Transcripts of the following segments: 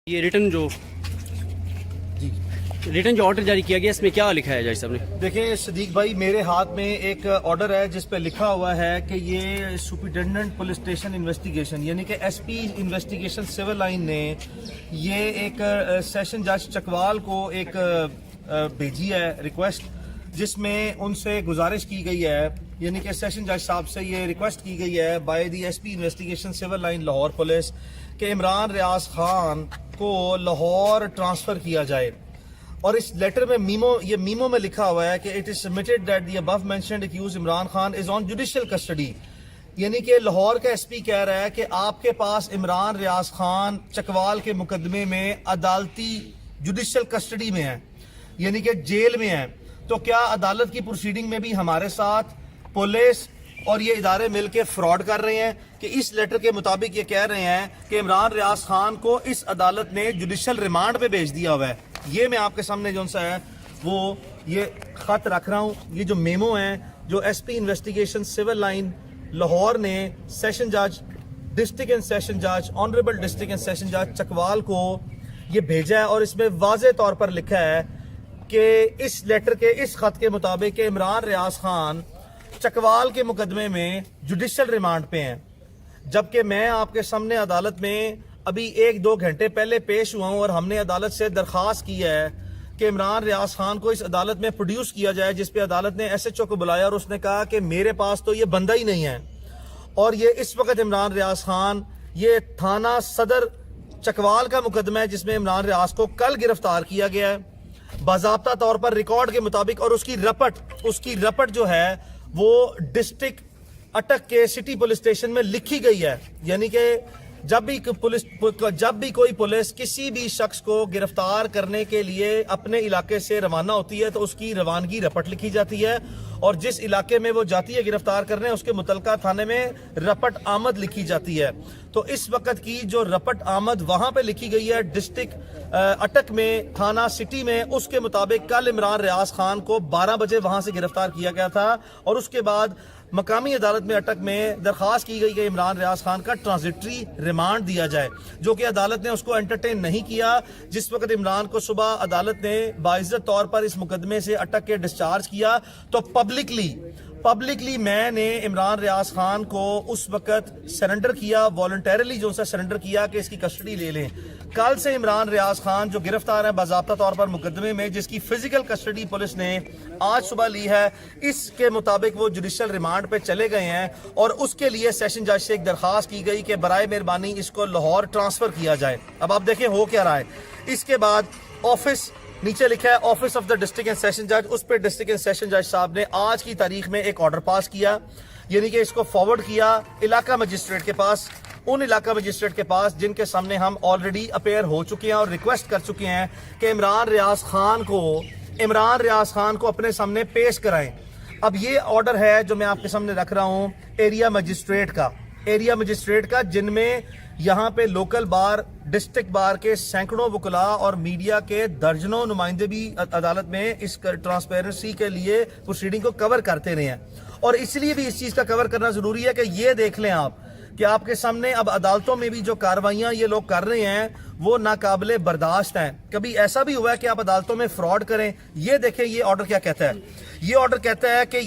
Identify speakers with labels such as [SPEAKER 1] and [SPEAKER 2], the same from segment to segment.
[SPEAKER 1] یہ ریٹن جو آرڈر جاری کیا گیا اس میں کیا لکھا ہے جج صاحب نے؟
[SPEAKER 2] دیکھیں صدیق بھائی، میرے ہاتھ میں ایک آرڈر ہے جس پہ لکھا ہوا ہے کہ یہ سپرنٹینڈنٹ پولیس اسٹیشن انویسٹیگیشن یعنی کہ S P investigation civil line نے یہ ایک سیشن جج چکوال کو ایک بھیجی ہے ریکویسٹ، جس میں ان سے گزارش کی گئی ہے، یعنی کہ سیشن جج صاحب سے یہ ریکویسٹ کی گئی ہے by the S P investigation civil line Lahore police کہ عمران ریاض خان کو لاہور ٹرانسفر کیا جائے۔ اور اس لیٹر میں میمو میں لکھا ہوا ہے کہ it is submitted that the above mentioned accused Imran Khan is on judicial custody, یعنی کہ لاہور کا ایس پی کہہ رہا ہے کہ آپ کے پاس عمران ریاض خان چکوال کے مقدمے میں عدالتی جوڈیشل کسٹڈی میں ہے، یعنی کہ جیل میں ہے۔ تو کیا عدالت کی پروسیڈنگ میں بھی ہمارے ساتھ پولیس اور یہ ادارے مل کے فراڈ کر رہے ہیں کہ اس لیٹر کے مطابق یہ کہہ رہے ہیں کہ عمران ریاض خان کو اس عدالت نے جوڈیشل ریمانڈ پہ بھیج دیا ہوا ہے۔ یہ میں آپ کے سامنے جو سا ہے وہ یہ خط رکھ رہا ہوں، یہ جو میمو ہے جو S P investigation civil line Lahore نے سیشن جج ڈسٹرکٹ اینڈ سیشن جج آنریبل ڈسٹرکٹ اینڈ سیشن جج چکوال کو یہ بھیجا ہے، اور اس میں واضح طور پر لکھا ہے کہ اس لیٹر کے اس خط کے مطابق کہ عمران ریاض خان چکوال کے مقدمے میں جوڈیشل ریمانڈ پہ ہیں، جبکہ میں آپ کے سامنے عدالت میں ابھی 1-2 گھنٹے پہلے پیش ہوا ہوں اور ہم نے عدالت سے درخواست کی ہے کہ عمران ریاض خان کو اس عدالت میں پروڈیوس کیا جائے، جس پہ عدالت نے ایس ایچ او کو بلایا اور اس نے کہا کہ میرے پاس تو یہ بندہ ہی نہیں ہے۔ اور یہ اس وقت عمران ریاض خان یہ تھانہ صدر چکوال کا مقدمہ ہے جس میں عمران ریاض کو کل گرفتار کیا گیا ہے باضابطہ طور پر ریکارڈ کے مطابق، اور اس کی رپٹ جو ہے وہ ڈسٹرکٹ اٹک کے سٹی پولیس اسٹیشن میں لکھی گئی ہے، یعنی کہ جب بھی کوئی پولیس کسی بھی شخص کو گرفتار کرنے کے لیے اپنے علاقے سے روانہ ہوتی ہے تو اس کی روانگی رپٹ لکھی جاتی ہے، اور جس علاقے میں وہ جاتی ہے گرفتار کرنے اس کے متعلقہ تھانے میں رپٹ آمد لکھی جاتی ہے۔ تو اس وقت کی جو رپٹ آمد وہاں پہ لکھی گئی ہے ڈسٹرکٹ اٹک میں تھانہ سٹی میں، اس کے مطابق کل عمران ریاض خان کو 12 بجے وہاں سے گرفتار کیا گیا تھا، اور اس کے بعد مقامی عدالت میں اٹک میں درخواست کی گئی کہ عمران ریاض خان کا ٹرانزٹری ریمانڈ دیا جائے، جو کہ عدالت نے اس کو انٹرٹین نہیں کیا۔ جس وقت عمران کو صبح عدالت نے باعزت طور پر اس مقدمے سے اٹک کے ڈسچارج کیا تو پبلکلی میں نے عمران ریاض خان کو اس وقت سرنڈر کیا، والنٹیرلی جو سا سرنڈر کیا کہ اس کی کسٹڈی لے لیں۔ کل سے عمران ریاض خان جو گرفتار ہے باضابطہ طور پر مقدمے میں، جس کی فزیکل کسٹڈی پولیس نے آج صبح لی ہے، اس کے مطابق وہ جوڈیشل ریمانڈ پہ چلے گئے ہیں، اور اس کے لیے سیشن جج سے ایک درخواست کی گئی کہ برائے مہربانی اس کو لاہور ٹرانسفر کیا جائے۔ اب آپ دیکھیں ہو کیا رہا ہے۔ اس کے بعد آفس نیچے لکھا ہے office of the district and session جج، اس پہ ڈسٹرکٹ اینڈ سیشن جج صاحب نے آج کی تاریخ میں ایک آرڈر پاس کیا، یعنی کہ اس کو فارورڈ کیا علاقہ مجسٹریٹ کے پاس، ان علاقہ مجسٹریٹ کے پاس جن کے سامنے ہم آلریڈی اپیئر ہو چکے ہیں اور ریکویسٹ کر چکے ہیں کہ عمران ریاض خان کو اپنے سامنے پیش کرائیں۔ اب یہ آرڈر ہے جو میں آپ کے سامنے رکھ رہا ہوں ایریا مجسٹریٹ کا، جن میں یہاں پہ لوکل بار، ڈسٹرکٹ بار کے سینکڑوں وکلاء اور میڈیا کے درجنوں نمائندے بھی عدالت میں اس ٹرانسپیرنسی کے لیے پروسیڈنگ کو کور کرتے رہے ہیں، اور اس لیے بھی اس چیز کا کور کرنا ضروری ہے کہ یہ دیکھ لیں آپ کہ آپ کے سامنے اب عدالتوں میں بھی جو کاروائیاں یہ لوگ کر رہے ہیں وہ ناقابل برداشت ہیں۔ کبھی ایسا بھی ہوا ہے کہ آپ عدالتوں میں فراڈ کریں؟ یہ دیکھیں یہ آرڈر کیا کہتا ہے۔ یہ آرڈر کہتا ہے کہ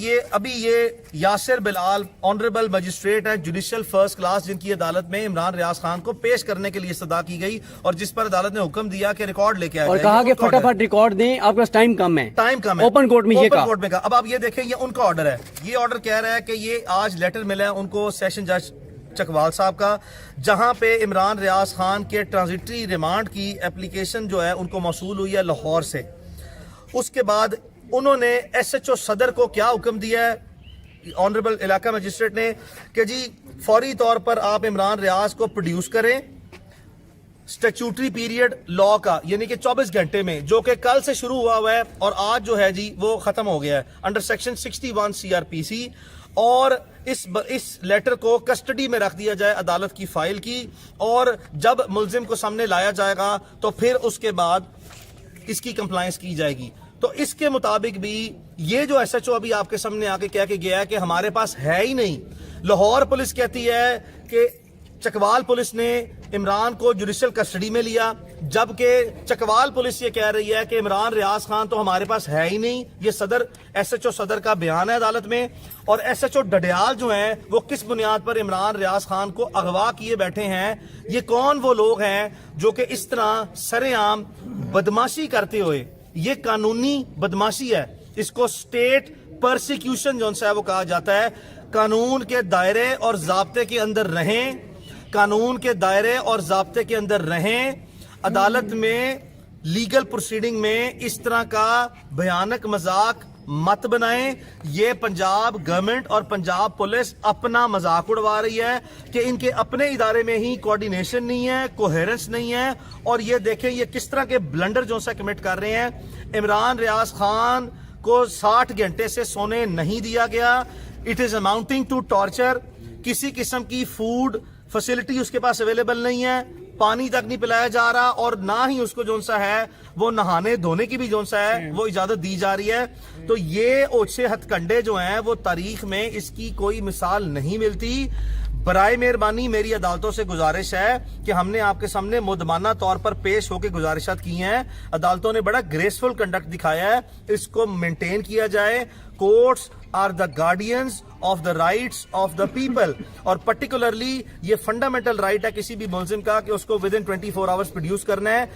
[SPEAKER 2] یہ یاسر بلال آنریبل مجسٹریٹ ہے جوڈیشل فرسٹ کلاس، جن کی عدالت میں عمران ریاض خان کو پیش کرنے کے لیے استدعا کی گئی، اور جس پر عدالت نے حکم دیا کہ ریکارڈ لے کے آئے،
[SPEAKER 1] اور کہا کہ فٹافٹ ریکارڈ دیں، آپ کا ٹائم کم ہے اوپن کورٹ میں۔ یہ
[SPEAKER 2] اب آپ یہ دیکھیں یہ ان کا آرڈر ہے، یہ آرڈر کہہ رہا ہے کہ یہ آج لیٹر ملا ہے ان کو سیشن جج چکوال صاحب کا، جہاں پہ عمران ریاض خان کے ٹرانزٹری ریمانڈ کی اپلیکیشن جو ہے ان کو موصول ہوئی ہے لاہور سے۔ اس کے بعد انہوں نے ایس ایچ او صدر کو کیا حکم دیا ہے آنریبل علاقہ مجسٹریٹ نے کہ جی فوری طور پر آپ عمران ریاض کو پروڈیوس کریں سٹیچوٹری پیریڈ لا کا، یعنی کہ 24 گھنٹے میں، جو کہ کل سے شروع ہوا ہے اور آج جو ہے جی وہ ختم ہو گیا ہے انڈر سیکشن 61 CRPC، اور اس لیٹر کو کسٹڈی میں رکھ دیا جائے عدالت کی فائل کی، اور جب ملزم کو سامنے لایا جائے گا تو پھر اس کے بعد اس کی کمپلائنس کی جائے گی۔ تو اس کے مطابق بھی یہ جو ایس ایچ او ابھی آپ کے سامنے آ کے کہہ کے گیا ہے کہ ہمارے پاس ہے ہی نہیں، لاہور پولیس کہتی ہے کہ चकवाल पुलिस ने इमरान को जुडिशल कस्टडी में लिया, जबकि चकवाल पुलिस ये कह रही है कि इमरान रियाज खान तो हमारे पास है ही नहीं। ये सदर SHO सदर का बयान है अदालत में। और SHO डडियाल जो हैं वो किस बुनियाद पर इमरान रियाज खान को अगवा किए बैठे हैं? ये कौन वो लोग हैं जो कि इस तरह सरेआम बदमाशी करते हुए, ये कानूनी बदमाशी है, इसको स्टेट परसिक्यूशन जो है वो कहा जाता है। कानून के दायरे और ज़ाब्ते के अंदर रहें, कानून के दायरे और ज़ाब्ते के अंदर रहें। अदालत में लीगल प्रोसीडिंग में इस तरह का भयानक मजाक मत बनाएं। ये पंजाब गवर्नमेंट और पंजाब पुलिस अपना मजाक उड़वा रही है कि इनके अपने इदारे में ही कोऑर्डिनेशन नहीं है, कोहेरेंस नहीं है। और ये देखें ये किस तरह के ब्लंडर जो सा कमिट कर रहे हैं। इमरान रियाज खान को 60 घंटे से सोने नहीं दिया गया। It is amounting to torture. किसी किस्म की फूड फैसिलिटी उसके पास अवेलेबल नहीं है, पानी तक नहीं पिलाया जा रहा, और ना ही उसको जो सा है वो नहाने धोने की भी जो सा है वो इजाजत दी जा रही है। तो ये ओछे हथकंडे जो हैं वो तारीख में इसकी कोई मिसाल नहीं मिलती। बराए मेहरबानी मेरी अदालतों से गुजारिश है कि हमने आपके सामने मुदमाना तौर पर पेश होकर गुजारिशात की हैं। अदालतों ने बड़ा ग्रेसफुल कंडक्ट दिखाया है, इसको मेंटेन किया जाए। Courts are the guardians of the rights of the people, और पर्टिकुलरली ये फंडामेंटल राइट है किसी भी मुलजिम का कि उसको विद इन 24 आवर्स प्रोड्यूस करना है।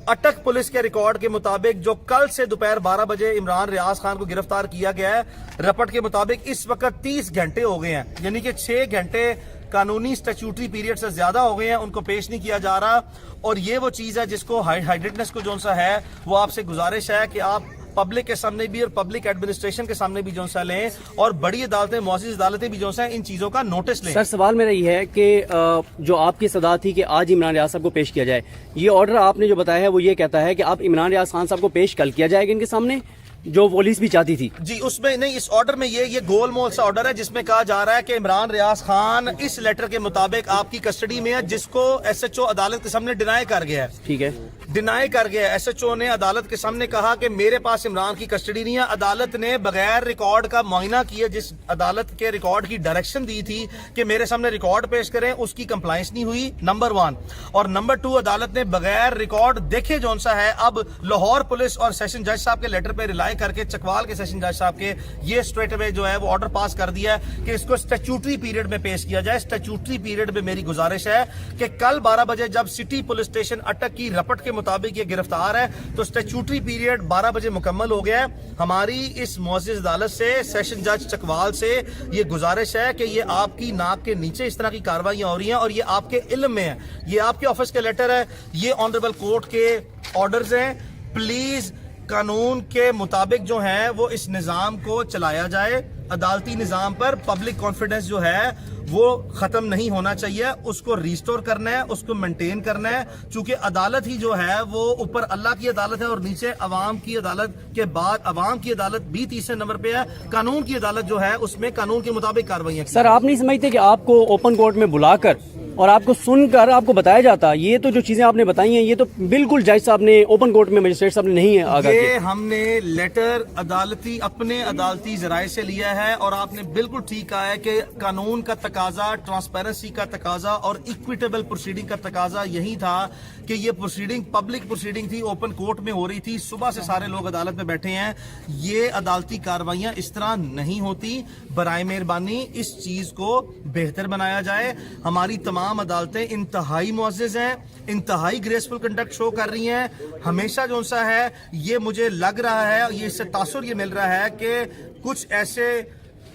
[SPEAKER 2] अटक पुलिस के रिकॉर्ड के मुताबिक जो कल से दोपहर 12 बजे इमरान रियाज खान को गिरफ्तार किया गया है, रपट के मुताबिक इस वक्त 30 घंटे हो गए हैं, यानी कि 6 घंटे कानूनी स्टैट्यूटरी पीरियड से ज्यादा हो गए हैं, उनको पेश नहीं किया जा रहा। और ये वो चीज है जिसको हाइड्रेटनेस को जो सा है वो आपसे गुजारिश है कि आप पब्लिक के सामने भी और पब्लिक एडमिनिस्ट्रेशन के सामने भी जो सा लें, और बड़ी अदालतें मुआज़िज़ अदालतें भी जो सा इन चीजों का नोटिस लें।
[SPEAKER 1] सर सवाल मेरा ये है कि जो आपकी सदा थी कि आज इमरान रियाज साहब को पेश किया जाए, ये ऑर्डर आपने जो बताया है वो ये कहता है कि आप इमरान रियाज खान साहब को पेश कल किया जाएगा इनके सामने, जो पुलिस भी चाहती थी।
[SPEAKER 2] जी उसमें नहीं, इस ऑर्डर में ये गोल मोल सा ऑर्डर है जिसमें कहा जा रहा है कि इमरान रियाज खान इस लेटर के मुताबिक आपकी कस्टडी में है, जिसको SHO अदालत के सामने डिनाई कर गया है।
[SPEAKER 1] ठीक है,
[SPEAKER 2] डिनाई कर गया है। SHO ने अदालत के सामने कहा कि मेरे पास इमरान की कस्टडी नहीं है। अदालत ने बगैर रिकॉर्ड का मुआयना किया, जिस अदालत के रिकॉर्ड की डायरेक्शन दी थी कि मेरे सामने रिकॉर्ड पेश करें, उसकी कंप्लायंस नहीं हुई, नंबर 1। और नंबर 2, अदालत ने बगैर रिकॉर्ड देखे जौन सा है, अब लाहौर पुलिस और सेशन जज साहब के लेटर पे रिलाई करके चकवाल के सेशन जज साहब के ये स्ट्रेट अवे जो है वो ऑर्डर पास कर दिया है कि इसको स्टैट्यूटरी पीरियड में पेश किया जाए। स्टैट्यूटरी पीरियड में मेरी गुजारिश है कि कल 12 बजे जब सिटी पुलिस स्टेशन अटक की रपट के मुताबिक ये गिरफ्तार है, तो स्टैट्यूटरी पीरियड 12 बजे मुकम्मल हो गया है। हमारी इस मुअज़्ज़िज़ अदालत से, सेशन जज चकवाल से ये गुजारिश है कि ये आपकी नाक के नीचे इस तरह की कार्रवाइयां हो रही हैं और ये आपके इल्म में है, ये आपके ऑफिस के लेटर है, ये ऑनरेबल कोर्ट के ऑर्डर्स हैं। प्लीज कानून के मुताबिक जो है वो इस निज़ाम को चलाया जाए। अदालती निज़ाम पर पब्लिक कॉन्फिडेंस जो है वो खत्म नहीं होना चाहिए, उसको रिस्टोर करना है, उसको मेंटेन करना है। चूंकि अदालत ही जो है वो ऊपर अल्लाह की अदालत है और नीचे अवाम की अदालत के बाद अवाम की अदालत भी तीसरे नंबर पे है। कानून की अदालत जो है उसमें कानून के मुताबिक कार्रवाई।
[SPEAKER 1] सर आप नहीं समझते कि आपको ओपन कोर्ट में बुलाकर और आपको सुनकर आपको बताया जाता, ये तो जो चीजें आपने बताई हैं ये तो बिल्कुल जज साहब ने ओपन कोर्ट में मजिस्ट्रेट साहब ने नहीं है आगा
[SPEAKER 2] ये हमने लेटर अदालती अपने अदालती जराये से लिया है और आपने बिल्कुल ठीक कहा है कि कानून का तकाजा, ट्रांसपेरेंसी का तकाजा और इक्विटेबल प्रोसीडिंग का तकाजा यही था कि ये प्रोसीडिंग पब्लिक प्रोसीडिंग थी, ओपन कोर्ट में हो रही थी, सुबह से सारे लोग अदालत में बैठे हैं। ये अदालती कार्रवाइयां इस तरह नहीं होती। बराए मेहरबानी इस चीज को बेहतर बनाया जाए। हमारी तमाम अदालतें इंतहाई मुअज़्ज़िज़ हैं, इंतहाई ग्रेसफुल कंडक्ट शो कर रही हैं। हमेशा जो सा है ये मुझे लग रहा है, ये इससे तासुर ये मिल रहा है कि कुछ ऐसे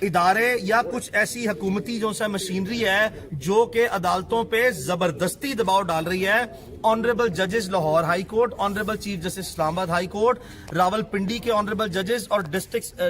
[SPEAKER 2] इदारे या कुछ ऐसी हुकूमती जो सा मशीनरी है जो कि अदालतों पे जबरदस्ती दबाव डाल रही है। ऑनरेबल जजेस Lahore high court, honourable chief justice Islamabad high court, Rawalpindi के ऑनरेबल जजेस और डिस्ट्रिक्ट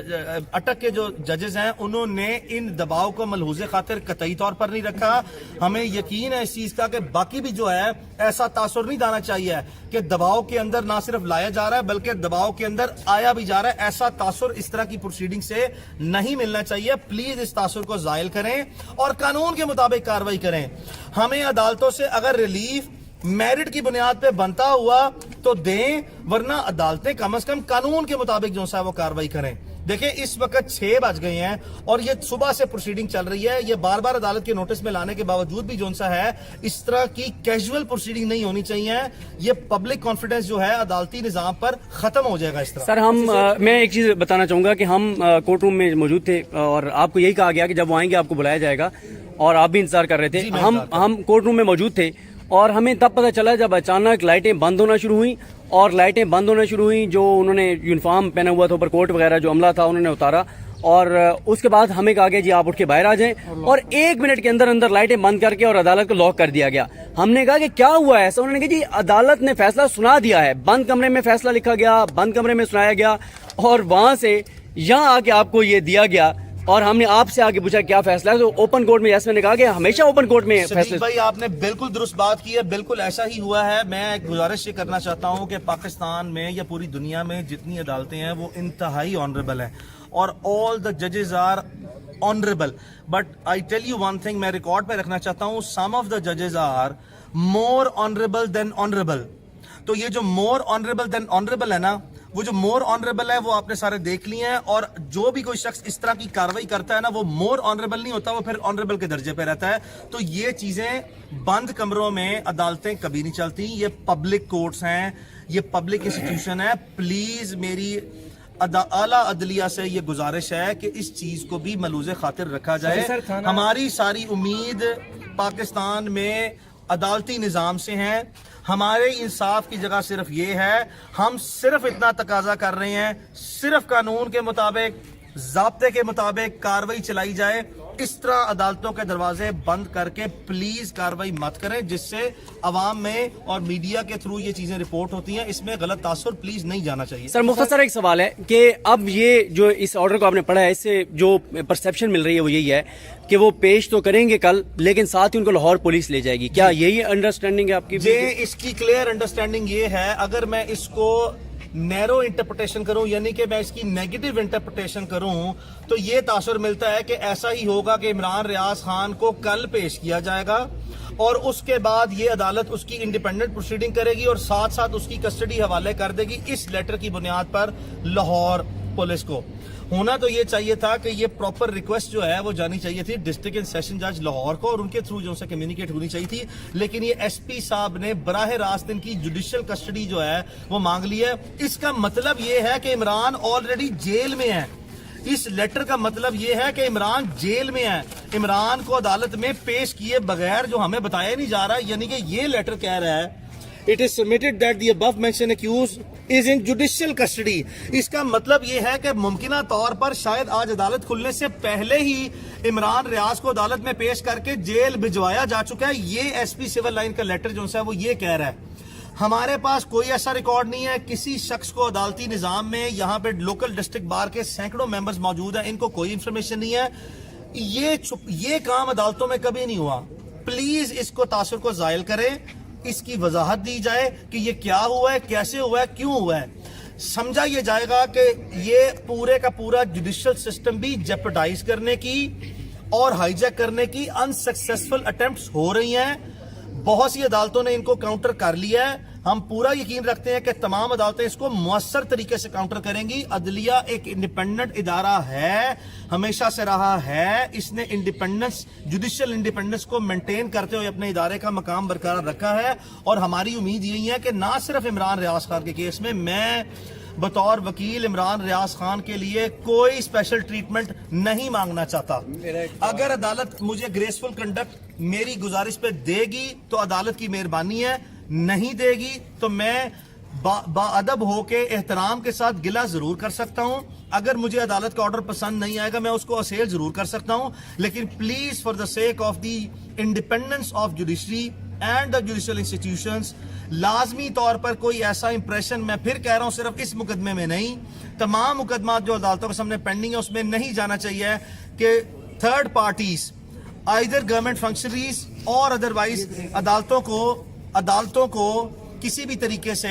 [SPEAKER 2] अटक के जो जजेस हैं उन्होंने इन दबाव को मलहूज़े खातिर कतई तौर पर नहीं रखा। हमें यकीन है इस चीज का कि बाकी भी जो है ऐसा तासुर नहीं डालना चाहिए कि दबाव के अंदर ना सिर्फ लाया जा रहा है बल्कि दबाव के अंदर आया भी जा रहा है। ऐसा तासुर इस तरह की प्रोसीडिंग से नहीं मिलना चाहिए। प्लीज इस तासुर को जायल करें और कानून के मुताबिक कार्रवाई करें। हमें अदालतों से अगर रिलीफ मेरिट की बुनियाद पे बनता हुआ तो दें, वरना अदालतें कम से कम कानून के मुताबिक जो सा वो कार्रवाई करें। دیکھیں اس وقت 6 بج گئے ہیں اور یہ صبح سے پروسیڈنگ چل رہی ہے. یہ بار بار عدالت کے نوٹس میں لانے کے باوجود بھی جو سا ہے اس طرح کی کیجول پروسیڈنگ نہیں ہونی چاہیے. یہ پبلک کانفیڈنس جو ہے عدالتی نظام پر ختم ہو جائے گا اس طرح.
[SPEAKER 1] سر میں ایک چیز بتانا چاہوں گا کہ ہم کورٹ روم میں موجود تھے اور آپ کو یہی کہا گیا کہ جب وہ آئیں گے آپ کو بلایا جائے گا اور آپ بھی انتظار کر رہے تھے. ہم کورٹ روم میں موجود تھے اور ہمیں تب پتہ چلا جب اچانک لائٹیں بند ہونا شروع ہوئیں اور لائٹیں بند ہونا شروع ہوئیں. جو انہوں نے یونیفارم پہنا ہوا تھا اوپر کوٹ وغیرہ جو عملہ تھا انہوں نے اتارا اور اس کے بعد ہمیں کہا گیا جی آپ اٹھ کے باہر آ جائیں اور 1 منٹ کے اندر اندر لائٹیں بند کر کے اور عدالت کو لاک کر دیا گیا. ہم نے کہا کہ کیا ہوا ہے ایسا؟ انہوں نے کہا جی عدالت نے فیصلہ سنا دیا ہے. بند کمرے میں فیصلہ لکھا گیا, بند کمرے میں سنایا گیا اور وہاں سے یہاں آ کے آپ کو یہ دیا گیا اور ہم نے آپ سے آگے پوچھا کیا فیصلہ ہے تو اوپن کورٹ میں. جیسے میں نے کہا کہ ہمیشہ اوپن کورٹ میں
[SPEAKER 2] صدیق بھائی آپ نے بالکل درست بات کی ہے, بالکل ایسا ہی ہوا ہے. میں ایک گزارش یہ کرنا چاہتا ہوں کہ پاکستان میں یا پوری دنیا میں جتنی عدالتیں ہیں وہ انتہائی آنریبل ہیں اور all the judges are honorable. But I tell you one thing, میں ریکارڈ پہ رکھنا چاہتا ہوں, some of the judges are more honorable than honorable. تو یہ جو more honorable than honorable ہے نا, وہ جو مور آنریبل ہے وہ آپ نے سارے دیکھ لیے ہیں. اور جو بھی کوئی شخص اس طرح کی کاروائی کرتا ہے نا وہ مور آنریبل نہیں ہوتا, وہ پھر آنریبل کے درجے پہ رہتا ہے. تو یہ چیزیں بند کمروں میں عدالتیں کبھی نہیں چلتی. یہ پبلک کورٹس ہیں, یہ پبلک انسٹیٹیوشن ہے. پلیز میری اعلیٰ عدلیہ سے یہ گزارش ہے کہ اس چیز کو بھی ملوز خاطر رکھا جائے. ہماری ساری امید پاکستان میں عدالتی نظام سے ہیں. ہمارے انصاف کی جگہ صرف یہ ہے, ہم صرف اتنا تقاضا کر رہے ہیں صرف قانون کے مطابق, ضابطے کے مطابق کاروائی چلائی جائے. اس طرح عدالتوں کے دروازے بند کر کے پلیز کاروائی مت کریں, جس سے عوام میں اور میڈیا کے تھرو یہ چیزیں رپورٹ ہوتی ہیں. اس میں غلط تاثر پلیز نہیں جانا چاہیے.
[SPEAKER 1] سر مختصر ایک سوال ہے کہ اب یہ جو اس آرڈر کو آپ نے پڑھا ہے اس سے جو پرسیپشن مل رہی ہے وہ یہی ہے کہ وہ پیش تو کریں گے کل لیکن ساتھ ہی ان کو لاہور پولیس لے جائے گی. کیا یہی انڈرسٹینڈنگ ہے آپ کی؟
[SPEAKER 2] جی اس کی کلیئر انڈرسٹینڈنگ یہ ہے, اگر میں اس کو نیرو انٹرپریٹیشن کروں یعنی کہ میں اس کی نیگیٹو انٹرپریٹیشن کروں تو یہ تاثر ملتا ہے کہ ایسا ہی ہوگا کہ عمران ریاض خان کو کل پیش کیا جائے گا اور اس کے بعد یہ عدالت اس کی انڈیپینڈنٹ پروسیڈنگ کرے گی اور ساتھ ساتھ اس کی کسٹڈی حوالے کر دے گی اس لیٹر کی بنیاد پر لاہور پولیس کو. ہونا تو یہ چاہیے تھا کہ یہ پراپر ریکویسٹ جو ہے وہ جانی چاہیے تھی ڈسٹرکٹ اینڈ سیشن جج لاہور کو اور ان کے تھرو جو سے کمیونیکیٹ ہونی چاہیے تھی, لیکن یہ ایس پی صاحب نے براہ راست ان کی جوڈیشل کسٹڈی جو ہے وہ مانگ لی ہے. اس کا مطلب یہ ہے کہ عمران آلریڈی جیل میں ہے. اس لیٹر کا مطلب یہ ہے کہ عمران جیل میں ہے. عمران کو عدالت میں پیش کیے بغیر جو ہمیں بتایا نہیں جا رہا, یعنی کہ یہ لیٹر کہہ رہا ہے It is submitted that the above mentioned accused is in judicial custody. اس کا مطلب یہ ہے کہ ممکنہ طور پر شاید آج عدالت کھلنے سے پہلے ہی عمران ریاض کو عدالت میں پیش کر کے جیل بھجوایا جا چکا ہے. یہ ایس پی سول لائن کا لیٹر جو ہے وہ یہ کہہ رہا ہے. ہمارے پاس کوئی ایسا ریکارڈ نہیں ہے کسی شخص کو عدالتی نظام میں, یہاں پہ لوکل ڈسٹرکٹ بار کے سینکڑوں ممبرز موجود ہیں, ان کو کوئی انفارمیشن نہیں ہے. یہ کام عدالتوں میں کبھی نہیں ہوا. پلیز اس کو تاثر کو زائل کریں, اس کی وضاحت دی جائے کہ یہ کیا ہوا ہے, کیسے ہوا ہے, کیوں ہوا ہے. سمجھا یہ جائے گا کہ یہ پورے کا پورا جوڈیشل سسٹم بھی جیپرڈائز کرنے کی اور ہائی جیک کرنے کی انسکسیسفل اٹیمپٹس ہو رہی ہیں. بہت سی عدالتوں نے ان کو کاؤنٹر کر لیا ہے. ہم پورا یقین رکھتے ہیں کہ تمام عدالتیں اس کو مؤثر طریقے سے کاؤنٹر کریں گی. عدلیہ ایک انڈیپینڈنٹ ادارہ ہے, ہمیشہ سے رہا ہے. اس نے انڈیپینڈنس, جوڈیشل انڈیپینڈنس کو مینٹین کرتے ہوئے اپنے ادارے کا مقام برقرار رکھا ہے. اور ہماری امید یہی ہے کہ نہ صرف عمران ریاض خان کے کیس میں بطور وکیل عمران ریاض خان کے لیے کوئی اسپیشل ٹریٹمنٹ نہیں مانگنا چاہتا. اگر عدالت مجھے گریسفل کنڈکٹ میری گزارش پہ دے گی تو عدالت کی مہربانی ہے, نہیں دے گی تو میں باادب ہو کے احترام کے ساتھ گلہ ضرور کر سکتا ہوں. اگر مجھے عدالت کا آرڈر پسند نہیں آئے گا میں اس کو اسیل ضرور کر سکتا ہوں. لیکن please for the sake of the independence of judiciary and the judicial institutions, لازمی طور پر کوئی ایسا امپریشن, میں پھر کہہ رہا ہوں صرف اس مقدمے میں نہیں, تمام مقدمات جو عدالتوں کے سامنے پینڈنگ ہے اس میں نہیں جانا چاہیے کہ third parties either government functionaries اور ادروائز عدالتوں کو किसी भी तरीके से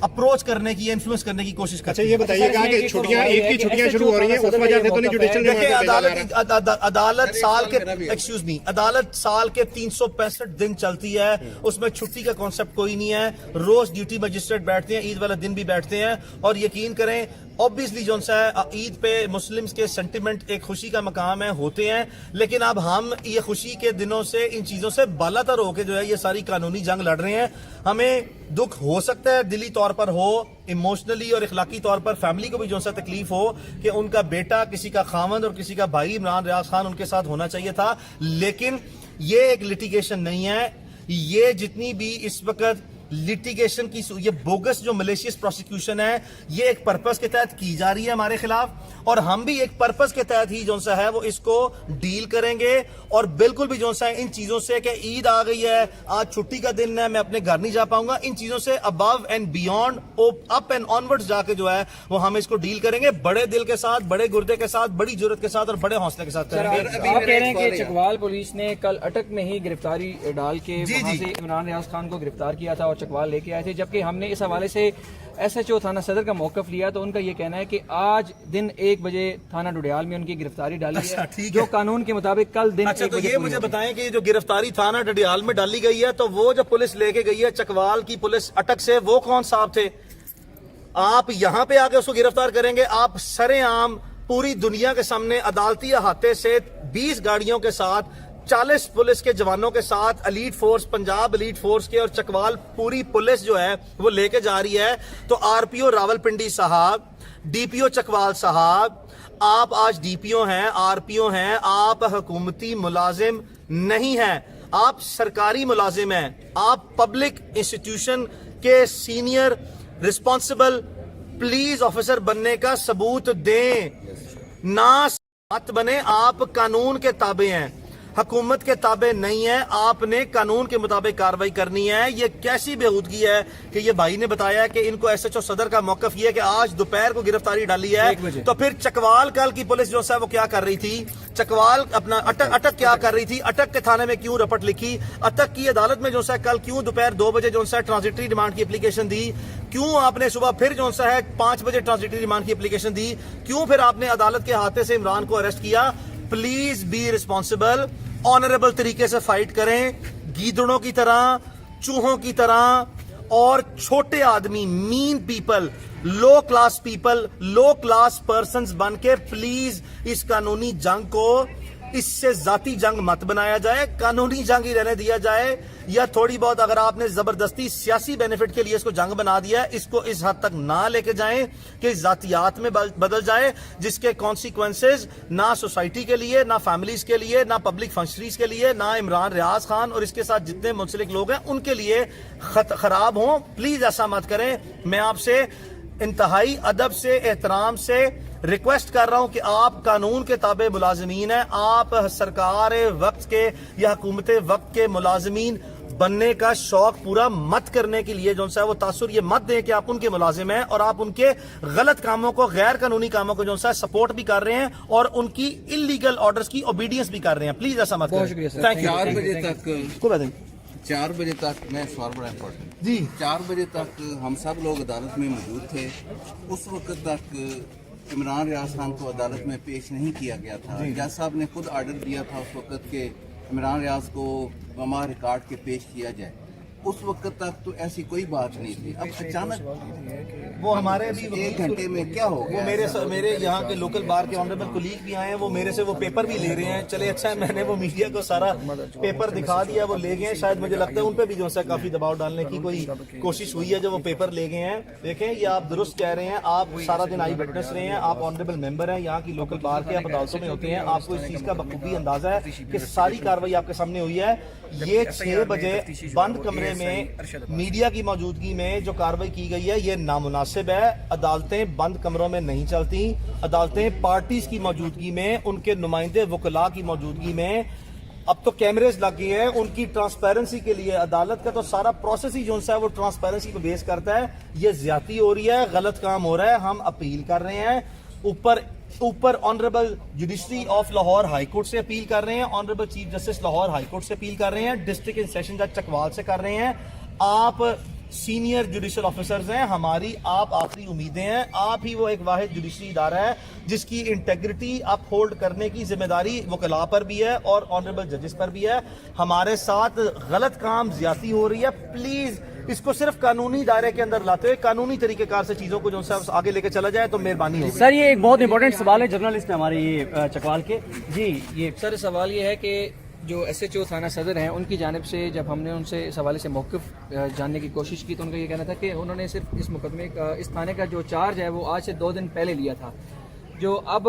[SPEAKER 2] अप्रोच करने की या इन्फ्लुएंस करने की कोशिश करते हैं।
[SPEAKER 3] ये बताइएगा कि छुट्टियां ईद की छुट्टियां शुरू हो रही हैं, उस वजह से तो नहीं जुडिशियल रिमांड
[SPEAKER 2] देखिए,
[SPEAKER 3] पे भेजा जा रहा है?
[SPEAKER 2] अदालत साल के 365 दिन चलती है, उसमें छुट्टी का कॉन्सेप्ट कोई नहीं है। रोज ड्यूटी मजिस्ट्रेट बैठते हैं, ईद वाला दिन भी बैठते हैं, और यकीन करें ऑब्वियसली जो सा है ईद पे मुस्लिम्स के सेंटिमेंट एक खुशी का मकाम है, होते हैं, लेकिन अब हम ये खुशी के दिनों से इन चीजों से बालातर होकर जो है ये सारी कानूनी जंग लड़ रहे हैं। हमें दुख हो सकता है, दिली तौर पर हो, इमोशनली और इखलाकी तौर पर फैमिली को भी जो सा तकलीफ हो कि उनका बेटा, किसी का खामंद और किसी का भाई इमरान रियाज खान उनके साथ होना चाहिए था, लेकिन ये एक लिटिगेशन नहीं है। ये जितनी भी इस वक्त लिटिगेशन की ये बोगस जो मलेशियस प्रोसिक्यूशन है, ये एक पर्पस के तहत की जा रही है हमारे खिलाफ, और हम भी एक पर्पस के तहत ही जो सा है वो इसको डील करेंगे। और बिल्कुल भी जो सा है इन चीजों से कि ईद आ गई है, आज छुट्टी का दिन है, मैं अपने घर नहीं जा पाऊंगा, इन चीजों से above and beyond, up and onwards जाके जो है वो हम इसको डील करेंगे बड़े दिल के साथ, बड़े गुर्दे के साथ, बड़ी जुर्रत के साथ और बड़े हौसले के साथ करेंगे।
[SPEAKER 4] आप कह रहे हैं कि चकवाल पुलिस ने कल अटक में ही गिरफ्तारी डाल के वहां
[SPEAKER 2] जी।
[SPEAKER 4] से इमरान रियाज खान को गिरफ्तार किया था और चकवाल लेके आए थे, जबकि हमने इस हवाले से SHO थाना सदर का मौकफ लिया तो उनका ये कहना है कि आज दिन 1 बजे थाना डुडियाल में उनकी गिरफ्तारी डाली
[SPEAKER 2] अच्छा,
[SPEAKER 4] है,
[SPEAKER 2] ठीक
[SPEAKER 4] जो
[SPEAKER 2] है।
[SPEAKER 4] कानून के मुताबिक कल दिन
[SPEAKER 2] अच्छा,
[SPEAKER 4] 1
[SPEAKER 2] तो
[SPEAKER 4] बजे
[SPEAKER 2] ये
[SPEAKER 4] पूरी
[SPEAKER 2] मुझे
[SPEAKER 4] होगी।
[SPEAKER 2] बताएं कि जो गिरफ्तारी थाना डडियाल में डाली गई है, तो वो जो पुलिस लेके गई है चकवाल की पुलिस अटक से, वो कौन साहब थे? आप यहां पे आके उसको गिरफ्तार करेंगे? आप सरेआम पूरी दुनिया के सामने अदालती अहाते से 20 गाड़ियों के साथ, 40 पुलिस के जवानों के साथ, elite force, Punjab elite force के और चकवाल पूरी पुलिस जो है वो लेके जा रही है। तो RPO रावलपिंडी साहब, DPO चकवाल साहब, आप आज DPO हैं, RPO हैं, आप हुकूमती मुलाजिम नहीं हैं, आप सरकारी मुलाजिम हैं, आप पब्लिक इंस्टीट्यूशन के सीनियर रिस्पॉन्सिबल पुलिस ऑफिसर बनने का सबूत दें, ना मत बने। आप कानून के ताबे हैं, हुकूमत के ताबे नहीं है, आपने कानून के मुताबिक कार्रवाई करनी है। ये कैसी बेहूदगी है कि ये भाई ने बताया कि इनको SHO सदर का मौकफ ये है कि आज दोपहर को गिरफ्तारी डाली है, तो फिर चकवाल कल की पुलिस जो है वो क्या कर रही थी? चकवाल अपना अटक क्या कर रही थी? अटक के थाने में क्यों रपट लिखी? अटक की अदालत में जो है कल क्यों दोपहर 2 बजे जो है ट्रांजिटरी रिमांड की एप्लीकेशन दी? क्यों आपने सुबह फिर जो है 5 बजे ट्रांजिटरी रिमांड की एप्लीकेशन दी? क्यों फिर आपने अदालत के हाथे से इमरान को अरेस्ट किया? प्लीज बी रिस्पॉन्सिबल, ऑनरेबल तरीके से फाइट करें, गीदड़ों की तरह, चूहों की तरह, और छोटे आदमी, मीन पीपल, लो क्लास पीपल, लो क्लास पर्सन्स बन के प्लीज इस कानूनी जंग को इससे जाती जंग मत बनाया जाए, कानूनी जंग ही रहने दिया जाए। या थोड़ी बहुत अगर आपने जबरदस्ती सियासी बेनिफिट के लिए इसको जंग बना दिया है, इसको इस हद तक ना लेके जाएं कि जातियात में बदल जाए, जिसके कॉन्सिक्वेंसेज ना सोसाइटी के लिए, ना फैमिलीज के लिए, ना पब्लिक फंक्शनरीज के लिए, ना इमरान रियाज खान और इसके साथ जितने मुंसलिक लोग हैं उनके लिए खराब हों। प्लीज ऐसा मत करें। मैं आपसे इंतहाई अदब से, एहतराम से रिक्वेस्ट कर रहा हूं कि आप कानून के ताबे मुलाजमीन हैं, आप सरकार वक्त के या हुकूमत वक्त के मुलाजमीन बनने का शौक पूरा मत करने के लिए जो है वो तासुर ये मत दें कि आप उनके मुलाजिम हैं और आप उनके गलत कामों को, गैर कानूनी कामों को जो है सपोर्ट भी कर रहे हैं और उनकी इलीगल ऑर्डर्स की ओबीडियंस भी कर रहे हैं। प्लीज ऐसा मत करें। Thank you.
[SPEAKER 5] 4 बजे तक 4 बजे तक मैं सवाल बड़ा इम्पोर्टेंट
[SPEAKER 2] जी
[SPEAKER 5] 4 बजे तक हम सब लोग अदालत में मौजूद थे। उस वक्त तक इमरान रियाज खान को अदालत में पेश नहीं किया गया था। जज साहब ने खुद आर्डर दिया था उस वक्त के इमरान रियाज को वमा रिकॉर्ड के पेश किया जाए। उस वक्त तक तो ऐसी कोई बात नहीं थी। अब अचानक
[SPEAKER 2] वो हमारे भी
[SPEAKER 5] 1 घंटे में क्या हो
[SPEAKER 2] वो
[SPEAKER 5] गया?
[SPEAKER 2] मेरे यहाँ के लोकल बार के ऑनरेबल कुलीग भी आए हैं, वो मेरे से वो पेपर भी ले रहे हैं। चले अच्छा है, मैंने वो मीडिया को सारा पेपर दिखा दिया, वो ले गए। शायद मुझे लगता है उन पे भी जो है काफी दबाव डालने की कोई कोशिश हुई है, जो वो पेपर ले गए हैं। देखें, ये आप दुरुस्त कह रहे हैं, आप सारा दिन आई विटनेस रहे हैं, आप ऑनरेबल मेंबर हैं यहाँ की लोकल बार के, आप अदालतों में होते हैं, आपको इस चीज का बखूबी अंदाजा है कि सारी कार्रवाई आपके सामने हुई है। ये 6 बजे बंद कमरे में मीडिया की मौजूदगी में जो कार्रवाई की गई है, ये नामुनासिब है। अदालतें बंद कमरों में नहीं चलती। अदालतें पार्टीज की मौजूदगी में, उनके नुमाइंदे वकला की मौजूदगी में, अब तो कैमरेज लग गए हैं उनकी ट्रांसपेरेंसी के लिए। अदालत का तो सारा प्रोसेस ही जो है वो ट्रांसपेरेंसी पे बेस करता है। ये ज्यादती हो रही है, गलत काम हो रहा है, हम अपील कर रहे हैं। ऊपर honourable judiciary of Lahore high court से अपील कर रहे हैं, honourable chief justice Lahore high court से अपील कर रहे हैं, डिस्ट्रिक्ट एंड सेशन जज चकवाल से कर रहे हैं। आप सीनियर जुडिशल ऑफिसर्स हैं, हमारी आप आखिरी उम्मीदें हैं। आप ही वो एक वाहिद जुडिशरी इदारा है जिसकी इंटेग्रिटी अप होल्ड करने की जिम्मेदारी वकला पर भी है और ऑनरेबल जजेस पर भी है। हमारे साथ गलत काम ज्यादती हो रही है, प्लीज इसको सिर्फ कानूनी दायरे के अंदर लाते हुए कानूनी तरीकेकार से चीजों को जो है आगे लेके चला जाए तो मेहरबानी होगी।
[SPEAKER 1] सर ये एक बहुत इंपॉर्टेंट सवाल है, जर्नलिस्ट है हमारे ये चकवाल के जी। ये
[SPEAKER 4] सर सवाल ये है कि जो SHO थाना सदर हैं उनकी जानिब से जब हमने उनसे इस हवाले से मौक़िफ़ जानने की कोशिश की तो उनका ये कहना था कि उन्होंने सिर्फ इस मुकदमे का, इस थाने का जो चार्ज है वो आज से 2 दिन पहले लिया था। जो अब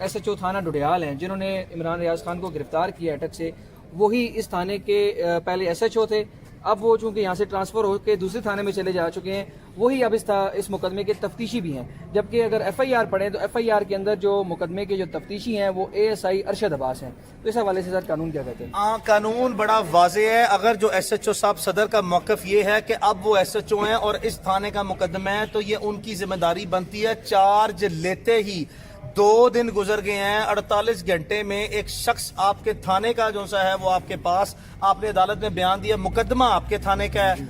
[SPEAKER 4] SHO थाना डुडियाल हैं जिन्होंने इमरान रियाज खान को गिरफ्तार किया अटक से, वही इस थाने के पहले SHO थे। अब वो चूंकि यहाँ से ट्रांसफ़र होकर दूसरे थाने में चले जा चुके हैं, वही अब इस मुकदमे के तफ्तीशी भी हैं। जबकि अगर FIR पढ़ें तो FIR के अंदर जो मुकदमे के जो तफ्तीशी हैं वो ASI अरशद अब्बास हैं। तो इस हवाले से सर कानून क्या कहते हैं?
[SPEAKER 2] कानून बड़ा वाज़ेह है। अगर जो SHO साहब सदर का मौक़िफ़ ये है कि अब वो SHO हैं और इस थाने का मुकदमा है तो ये उनकी जिम्मेदारी बनती है। चार्ज लेते ही 2 दिन गुजर गए हैं, 48 घंटे में एक शख्स आपके थाने का जो सा है वो आपके पास, आपने अदालत में बयान दिया, मुकदमा आपके थाने का है,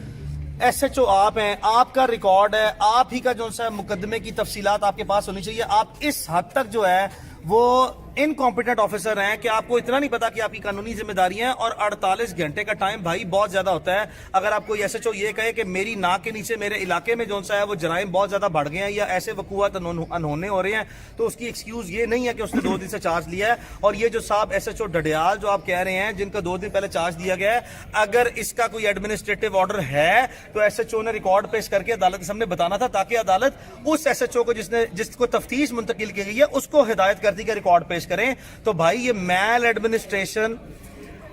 [SPEAKER 2] SHO आप हैं, आपका रिकॉर्ड है, आप ही का जो सा मुकदमे की तफसीलात आपके पास होनी चाहिए। आप इस हद तक जो है वो इनकॉम्पिटेंट ऑफिसर हैं कि आपको इतना नहीं पता कि आपकी कानूनी जिम्मेदारी है। और 48 घंटे का टाइम भाई बहुत ज्यादा होता है। अगर आपको SHO ये कहे कि मेरी नाक के नीचे मेरे इलाके में जो सा है वो जराइम बहुत ज्यादा बढ़ गए हैं या ऐसे वकूआत अनहोने हो रहे हैं, तो उसकी एक्सक्यूज ये नहीं है कि उसने 2 दिन से चार्ज लिया है। और ये जो साहब SHO डडियाल जो आप कह रहे हैं जिनका 2 दिन पहले चार्ज दिया गया है, अगर इसका कोई एडमिनिस्ट्रेटिव ऑर्डर है तो SHO ने रिकॉर्ड पेश करके अदालत के सामने बताना था, ताकि अदालत उस SHO को जिसको तफ्तीश मुंतकिल की गई है उसको हिदायत करती कि रिकॉर्ड पेश करें। तो भाई ये मैल एडमिनिस्ट्रेशन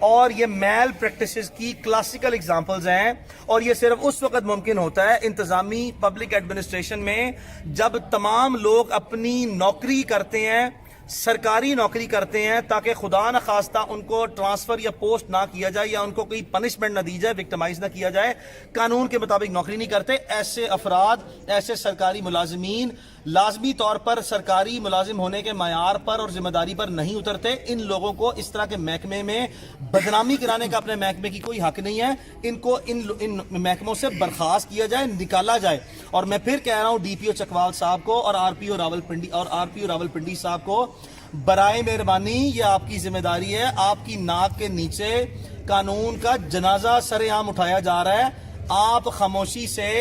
[SPEAKER 2] और ये मैल प्रैक्टिसेस की क्लासिकल एग्जांपल्स हैं। और ये सिर्फ उस वक्त मुमकिन होता है इंतजामी पब्लिक एडमिनिस्ट्रेशन में जब तमाम लोग अपनी नौकरी करते हैं, सरकारी नौकरी करते हैं, ताकि खुदा न खास्ता उनको ट्रांसफर या पोस्ट ना किया जाए या उनको कोई पनिशमेंट ना दी जाए, विक्टिमाइज ना किया जाए, कानून के मुताबिक नौकरी नहीं करते। ऐसे अफराद, ऐसे सरकारी मुलाजिमीन लाजमी तौर पर सरकारी मुलाजिम होने के मयार पर और जिम्मेदारी पर नहीं उतरते। इन लोगों को इस तरह के महकमे में बदनामी कराने का अपने महकमे की कोई हक नहीं है। इनको इन महकमों से बर्खास्त किया जाए, निकाला जाए। और मैं फिर कह रहा हूं DPO चकवाल साहब को और RPO रावलपिंडी साहब को, बराए मेहरबानी ये आपकी जिम्मेदारी है। आपकी नाक के नीचे कानून का जनाजा सरेआम उठाया जा रहा है। आप खामोशी से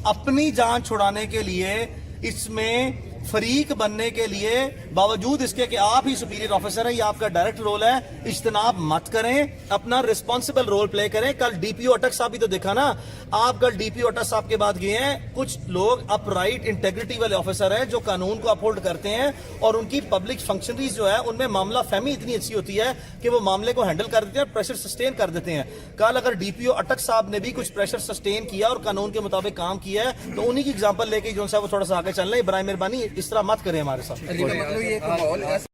[SPEAKER 2] अपनी जान छुड़ाने के लिए, इसमें फरीक बनने के लिए, बावजूद इसके कि आप ही सुपीरियर ऑफिसर हैं, ये आपका डायरेक्ट रोल है, इज्तनाब मत करें, अपना रिस्पॉन्सिबल रोल प्ले करें। कल DPO अटक साहब भी तो देखा ना, आप कल DPO अटक साहब के बाद गए हैं। कुछ लोग अपराइट इंटेग्रिटी वाले ऑफिसर हैं जो कानून को अपहोल्ड करते हैं और उनकी पब्लिक फंक्शनरीज जो है उनमें मामला फहमी इतनी अच्छी होती है कि वो मामले को हैंडल कर देते हैं, प्रेशर सस्टेन कर देते हैं। कल अगर DPO अटक साहब ने भी कुछ प्रेशर सस्टेन किया और कानून के मुताबिक काम किया है तो उन्हीं की एग्जाम्पल लेके जो है वो थोड़ा सा आगे चल रहे हैं। बराए मेहरबानी इस तरह मत करें हमारे साथ।